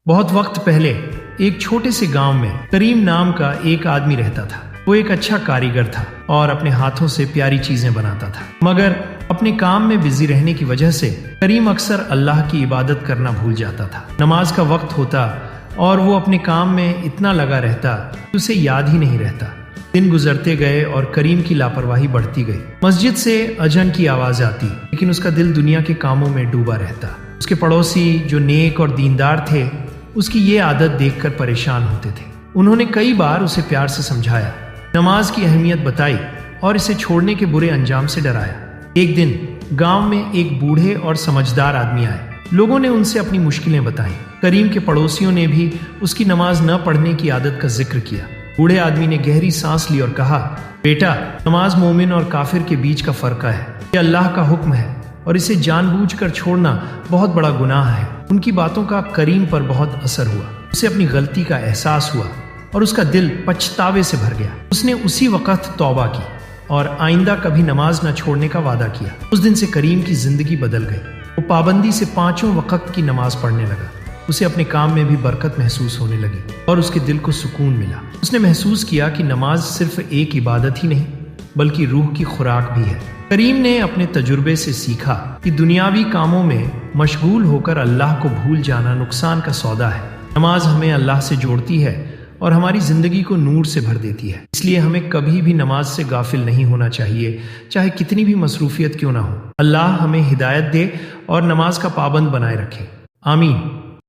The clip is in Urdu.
بہت وقت پہلے ایک چھوٹے سے گاؤں میں کریم نام کا ایک آدمی رہتا تھا۔ وہ ایک اچھا کاریگر تھا اور اپنے ہاتھوں سے پیاری چیزیں بناتا تھا، مگر اپنے کام میں بزی رہنے کی وجہ سے کریم اکثر اللہ کی عبادت کرنا بھول جاتا تھا۔ نماز کا وقت ہوتا اور وہ اپنے کام میں اتنا لگا رہتا کہ اسے یاد ہی نہیں رہتا۔ دن گزرتے گئے اور کریم کی لاپرواہی بڑھتی گئی۔ مسجد سے اذان کی آواز آتی، لیکن اس کا دل دنیا کے کاموں میں ڈوبا رہتا۔ اس کے پڑوسی جو نیک اور دیندار تھے، اس کی یہ عادت دیکھ کر پریشان ہوتے تھے۔ انہوں نے کئی بار اسے پیار سے سمجھایا، نماز کی اہمیت بتائی اور اسے چھوڑنے کے برے انجام سے ڈرایا۔ ایک دن گاؤں میں ایک بوڑھے اور سمجھدار آدمی آئے۔ لوگوں نے ان سے اپنی مشکلیں بتائیں۔ کریم کے پڑوسیوں نے بھی اس کی نماز نہ پڑھنے کی عادت کا ذکر کیا۔ بوڑھے آدمی نے گہری سانس لی اور کہا، بیٹا، نماز مومن اور کافر کے بیچ کا فرق ہے۔ یہ اللہ کا حکم ہے اور اسے جان بوجھ کر چھوڑنا بہت بڑا گناہ ہے۔ ان کی باتوں کا کریم پر بہت اثر ہوا۔ اسے اپنی غلطی کا احساس ہوا اور اس کا دل پچھتاوے سے بھر گیا۔ اس نے اسی وقت توبہ کی اور آئندہ کبھی نماز نہ چھوڑنے کا وعدہ کیا۔ اس دن سے کریم کی زندگی بدل گئی۔ وہ پابندی سے 5 وقت کی نماز پڑھنے لگا۔ اسے اپنے کام میں بھی برکت محسوس ہونے لگی اور اس کے دل کو سکون ملا۔ اس نے محسوس کیا کہ نماز صرف ایک عبادت ہی نہیں بلکہ روح کی خوراک بھی ہے۔ کریم نے اپنے تجربے سے سیکھا کہ دنیاوی کاموں میں مشغول ہو کر اللہ کو بھول جانا نقصان کا سودا ہے۔ نماز ہمیں اللہ سے جوڑتی ہے اور ہماری زندگی کو نور سے بھر دیتی ہے۔ اس لیے ہمیں کبھی بھی نماز سے غافل نہیں ہونا چاہیے، چاہے کتنی بھی مصروفیت کیوں نہ ہو۔ اللہ ہمیں ہدایت دے اور نماز کا پابند بنائے رکھے۔ آمین۔